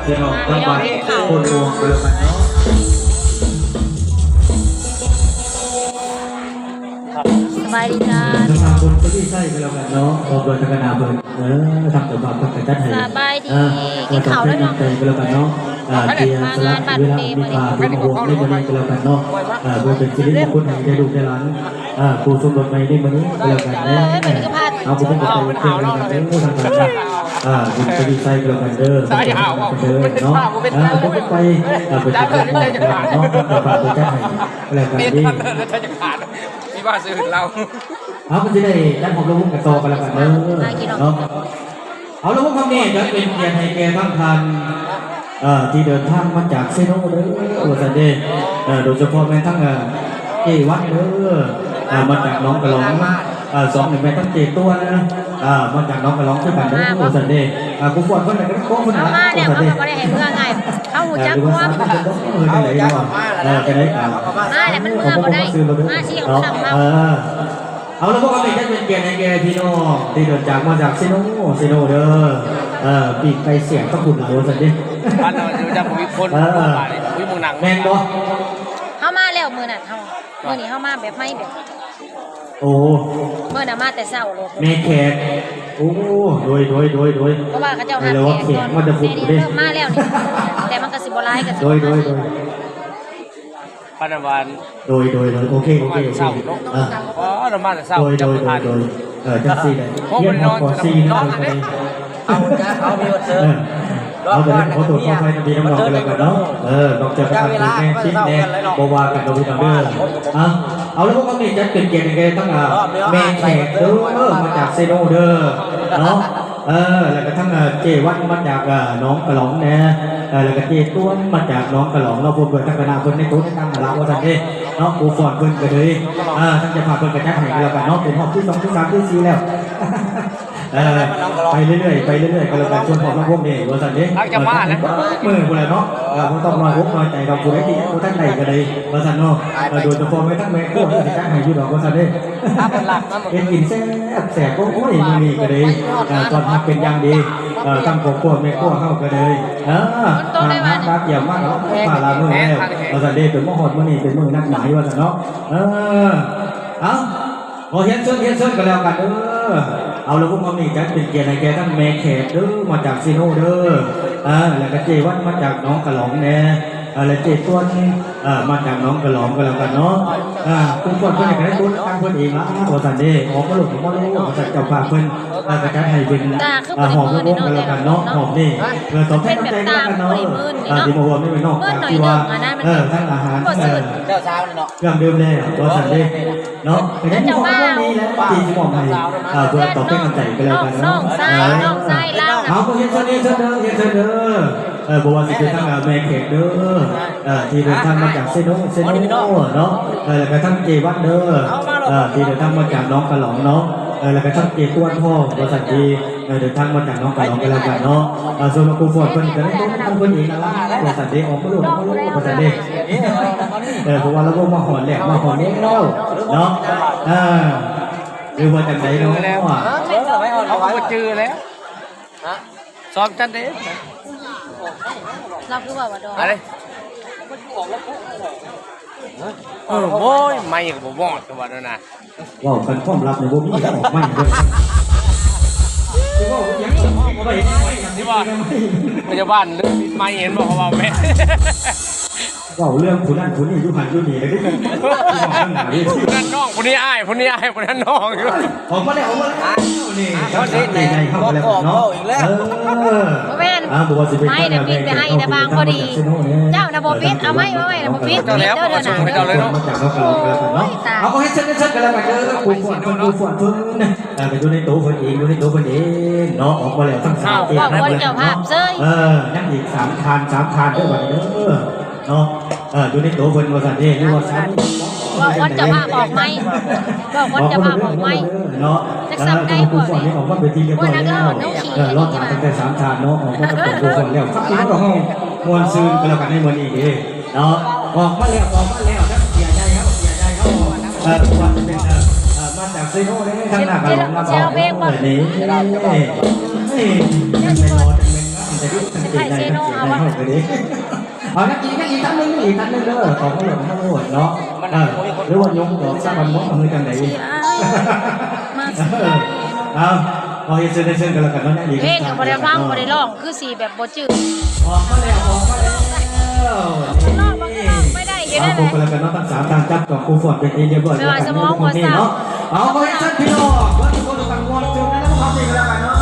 พี่น้องทั้งบ้านคนรวมกันแล้วกันเนาะสบายดีจ้าทางคนก็ที่ใช่กันแล้วกันเนาะออกโดยทางนาเบิร์ทำตัวแบบทำการจัดให้สบายดีกินข้าวแล้วเนาะกันแล้วกันเนาะเตียงสลับเวลามีปลาเป็นหัวในวันนี้กันแล้วกันเนาะเพื่อเป็นสิริมงคลให้ได้ดูในร้านผู้ชมรถในวันนี้กันแล้วกันเนาะเอาไปเป็นตัวเองกันเลยทางการคุณก็ดีใจกันแล้วกันเด้อเนาะผมไปเป็นตัวเองเนาะฝากตัวจัดให้แล้วกันดีที่ว่าซื้อเรามันจะได้ด้านของลูกกันโตกันแล้วกันเนาะเอาลูกคำนี้จะเป็นเกียรติให้แกทั้งทันที่เดินทางมาจากเซโนเด้อวัดเดชโดยเฉพาะแม่ทั้งเจวัดเด้อมาจากน้องกระหลงสองหนึ่งแม่ทั้งเจตัวนะมาจากน้องกระหลงช่วยกันเด้อวัดเดชกูปวดคนไหนก็โค้งคนไหนเขามาเนี่ยเขาไม่ได้ให้เมื่อไงเขาหูจักว่าจะได้กันจะได้กันมาเนี่ยมันเมื่อมาได้มาชี้ของสั่งเราเอาแล้วพวกเราจะเป็นเกียรติในแกพี่น้องที่เดินจากมาจากเซโนเด้อปีกไปเสียงต้องขุดหลายวันสิบ้านเราจะมีคนมีมุงหนังแมนบ่เข้ามาแล้วมือน่ะเขามือนี้เข้ามาแบบไม่แบบโอ้เมื่อน่ะมาแต่เศร้าเลยเมแขกโอ้โดยเพราะว่าเขาเจ้าหาแขกมันจะฝุ่นเริ่มมาแล้วนี่แต่มันก็สิบไลกันโดยพันวันโดยโอเคเศร้าอ๋อเรามาแต่เศร้าโดยจังซี่เลยเยี่ยมขอซีนเอามีวันเจอเอาแต่ขอตัวเข้าไปดีน้ำหนองกันเลยกันเนาะดอกจับกันแม่ชิ้นแน่บวากันดอกวิตามินเอาแล้วพวกเขาเนี่ยจะเป็นเกียรติแกตั้งแม่แขกเด้อมาจากเซโนเด้อเนาะแล้วก็ทั้งเจวัดมาจากน้องกระหลงเนี่ยแล้วก็เจต้วนมาจากน้องกระหลงเราพูดเปิดทั้งคณะเพิ่นในตู้ในตั้งหลักว่าท่านเด้เนาะกูฟอนเพิ่นกันเลยทั้งจะพาเพิ่นกระจายให้กันแล้วกันเนาะเป็นห้องที่2ที่3ที่4แล้วไปเรื่อยๆกันแล้วกันชวนของพวกนี้ว่าท่านเด้มือกูเลยเนาะผมต้องมาพบน้อยใจกับกูได้ดีกูท่านใดก็ได้ว่าท่านเนาะโดยเฉพาะไม่ทั้งแม่กูจะกระจายให้อยู่ดอกว่าท่านเด้เป็นกินแสบก็โอ้ยมีก็ได้ตอนพักเป็นอย่างดีตั้งโกโก้แม่โก้เข้าก็เลยรักอย่ามากแล้วผ่าลาเมื่อแล้วว่าท่านเด้เป็นมหดมื่อนี้เป็นมือนักหมายว่าท่านเนาะพอเฮียนเชิญกันแล้วกันเอาแล้วพวกมันนี่จะเป็นเกียรติในแกทั้งแม่แขกเด้อมาจากซีโนเด้อแล้วก็เจวัดมาจากน้องกระหลงแน่แล้วเจต้วนมาจากน้องกระหลงกันแล้วกันเนาะคุณคนเพื่อนกันได้ตุ้นตั้งเพื่อนเองละว่าสันเด้ออกมาหลุดมาลูกจากเจ้าป่าเพื่อนกระจายให้เป็นหอมลูกกันแล้วกันเนาะหอมนี่ตอบแทนน้ำใจกันเนาะที่มาวนนี่เป็นนอกจากที่ว่าทั้งอาหารเครื่องดื่มเลยว่าสันเด้เนาะเป็นที่ของพวกนี้แล้วที่มอบให้เพื่อตอบแทนน้ำใจกันแล้วกันเนาะน้องไส้เล่าเอาเฮียนเด้อบอกว่าสิเป็นทั้งแม่แขกเด้อที่เดินทางมาจากเซโนเนาะแล้วก็ทั้งเจวัดเด้อที่เดินทางมาจากน้องกระหลงเนาะแล้วก็ทั้งเจต้วนพ่อบริษัทดีเดินทางมาจากน้องกระหลงกันแล้วกันเนาะส่วนมากูฟอดเพิ่นก็ได้ต้องเพิ่นเองนะบริษัทดีออกมาลูกบริษัทดีเพราะว่าเรามาหอนแหลกมาหอนนี้แล้วเนาะหรือว่าจากไหนเนาะเขาก็จือแล้วซ้อมจันเด้เราคือว่าดอกอะไรโอ้ยไม่กับผมบอกตัวนั้นนะว่าเป็นความลับในวงนี้จะออกไม่เลยที่ว่าพยาบาลเรื่องไม่เห็นบอกว่าแม่ว่าเรื่องคนนั้นคนนี้ยุหันยุหนีเลยที่คนนั้นน้องคนนี้อ้ายคนนั้นน้องอยู่ออกมาแล้วนี่เขาเล่นในเข้าไปแล้วเนาะแม่ไม่เดี๋ยวปิดไปให้แต่บางพอดีเจ้านะโบปิดเอาไม่นะโบปิดเจ้าแล้วไม่เจ้าเลยเนาะเอาให้เช็ดกันแล้วกันเด้อกูฝนเพิ่งไปดูในตู้คนเองเนาะออกมาแล้วทั้ง3เองนะเจ้าภาพเซ้ยนั่งอีก3 ทานด้วยวันนี้เนาะดูในตู้คนว่าสันเดนี่ว่าสันบอกคนจะพาบอกไหมบอกคนจะพาบอกไหมเนาะจะสับได้กว่านี้ออกมาเป็นทีเรียบร้อยแล้วรอดทางตั้งแต่3 ทานเนาะออกมาตั้งแต่คนแล้วสักทีก็ห้องมวลซืนกันแล้วกันให้เหมือนอีกเนาะออกมาแล้วนะเสียใจครับว่าจะเป็นมาจากซีโน่ได้ทางหน้ากันของเรานี่ยังไม่รอจะเป็นงานแต่ที่สังเกตได้ ไปดิเอานักกีอีกท่านนึงเด้อของเขาหลงเขาโหดเนาะหรือว่ายงดอกสักวันมองมือกันไหนเอาพอเซ็นกันแล้วกันเนาะนี่ เพลงบ่ได้ฟังบ่ได้ร้องคือสิแบบบ่จืด ออกมาแล้ว ร้องไม่ได้อยู่นั่นแห เอา ละ กันแล้วกันเนาะทั้งสามทางจับกับครูฟอร์ดเป็นเรียบร้อยแล้วกันเนาะเอาไปชั้นพี่น้องว่าทุกคนต่างวนจนนั้นแล้วความจริงแล้วกันเนาะ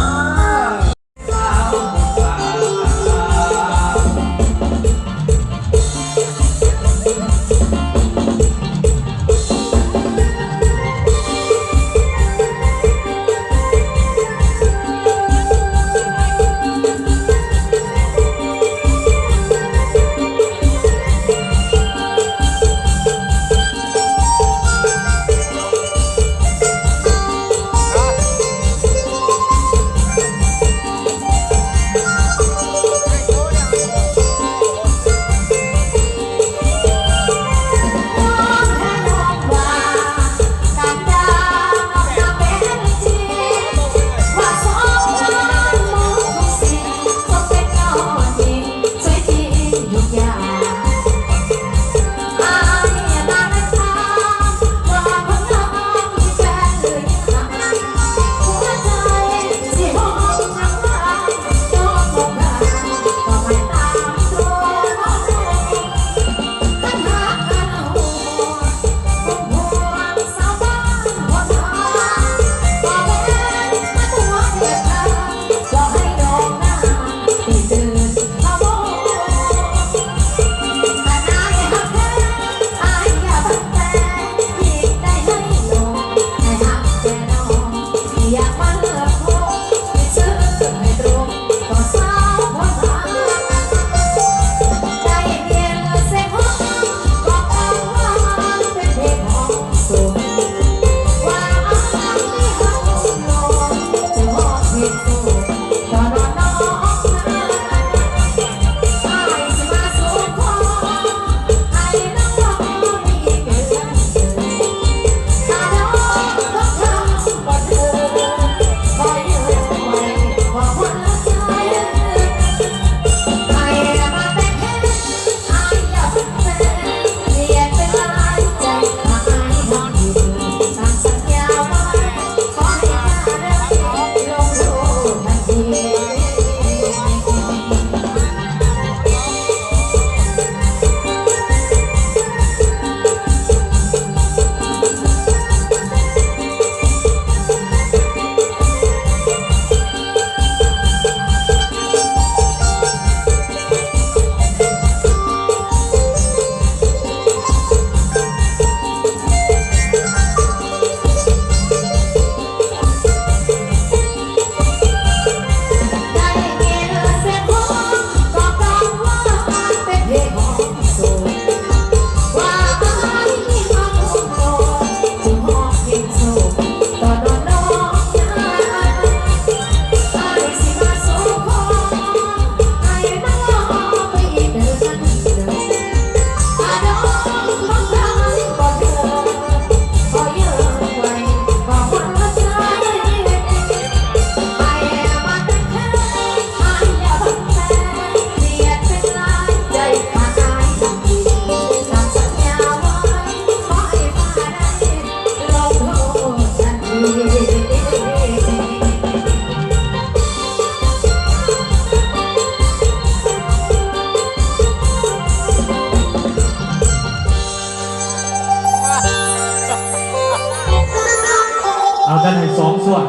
เอากันให้สองส่วน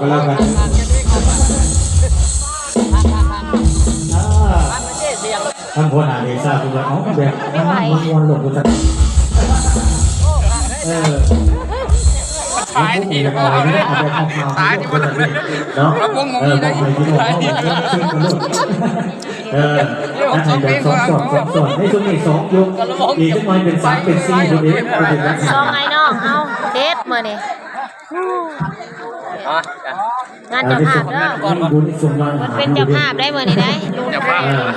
ก็แล้วกันท่านพลอาเดซ่าคุณว่าเอาแบบมันหลบกูจะตายทีนะตายที่มันเลยเนาะวงมมีได้ตายทีนั่นให้แบบสองส่วนในช่วงนี้2 ยกอีกขึ้นมาเป็น3เป็น4ดูดิสองไอ้น้องเอาเด็ดมื้อนี้งานเจ้าภาพเด้อมันเป็นเจ้าภาพได้มื้อนี้ได้ลุง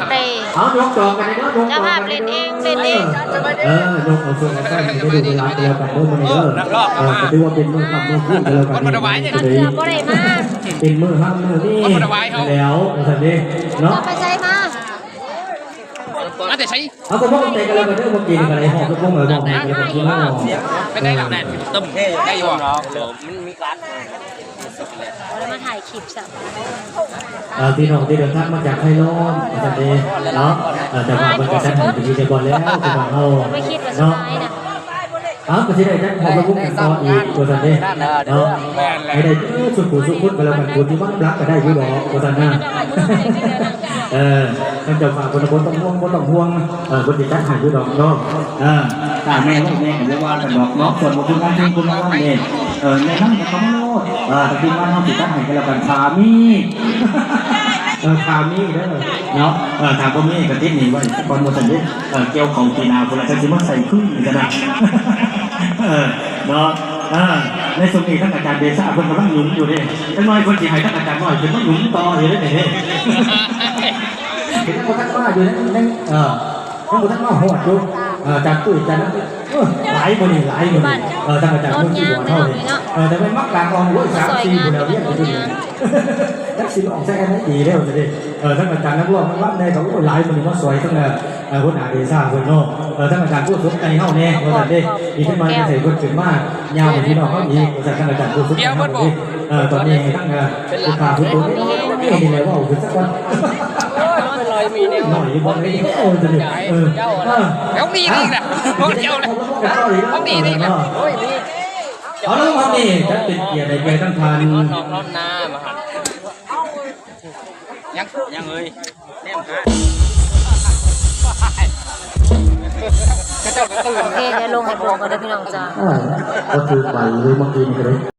เตเอายกจองกันเลยเนาะเจ้าภาพเล่นเองยกเอาส่วนกันได้ดูเวลาเดียวกันด้วยมื้อนี้จะดูว่าเป็นมือทำมือพูดกันแล้วกันกันเสือบ่ได้มาเป็นมือห้ามมือนี่แล้วสันนี้เนาะไปใส่มา มาแต่ใช้ เอาก็พวกเตะกันแล้วกันเด้อเมื่อกี้นี่กันไอ้หอบก็พวกเหมือนบอกให้กันกินแล้ว ไม่ได้หลักแดดตึ้มได้อยู่หรอมันมีการ เรามาถ่ายคลิปสับ พี่น้องที่เดินทางมาจากไทยล้อมอาจารย์เดเนาะแต่ว่ามันจะจัดให้เป็นที่เดียวกันแล้วคือของเรา ไม่คิดว่าส เนาะ บายนะ ก็ที่ได้จัดขอบพระคุณกันต่ออีกตัวสันเดเนาะไม่ได้สุดผู้สุดพุทธกันแล้วกันคุณที่วัดรักก็ได้อยู่หรอกตัวสันนะท่านเจ้าฝากคนต้องห่วงคนต้องห่วงคนที่จัดหายอยู่ดอกเนาะตาแม่ลูกแม่เรียกว่าแต่ดอกเนาะส่วนบุคคลการคุณว่าเนี่ยในนั้นจะต้องโน้ตที่ว่าเขาติดจัดหายกันแล้วกันขามีขามีได้เนาะทางพ่อมีกับทิศนี้ไว้ก่อนหมดสัญญาเกี่ยวของปีนาคนละจะสิมาใส่ขึ้นกันนะเนาะในสมัยท่านอาจารย์เดชาคนกำลังหนุนอยู่ดิท่านน้อยคนที่ให้ท่านอาจารย์น้อยคือต้องหนุนต่ออยู่ได้ไหนเนี่ยเห็นคนท่านว่าอยู่นั่นคนท่านว่าหัวดูอาจารย์ตุ้ยอาจารย์นั้นหลายคนนี่หลายคนท่านอาจารย์คนที่หัวเท่าเลยแต่ไม่มักกลางออนหัว3 4คนเดียวเรียกไปด้วยนักศิลป์ออกแสดงได้ดีแล้วจะดิท่านอาจารย์นักร้องนักวัดในเขาก็หลายคนนี่มาสวยตั้งแต่คนอาเดชาคนโน่ท่านอาจารย์พูดสุดใจเข้าแน่เราจะได้มีขึ้นมาใส่คนถึงมากยาวเหมือนที่น้องเขาอีกท่านอาจารย์พูดสุดใจเข้าดีตอนนี้ตั้งผู้ขาผู้ตัวนี่นี่เลยว่าโอ้คือสักวันหน่อยบอลนี่จะดิแล้วดีนี่แหละเดียวเลยเขาดีนี่แหละเอาแล้วครับนี่จะติดเกียร์ในแกตั้งทัน น้องนามาหันยังเลยแนมหา โอเคเดี๋ยวลงให้โบกันเด้อพี่น้องจ้า ก็คือไปเลยเมื่อกี้นี่เลย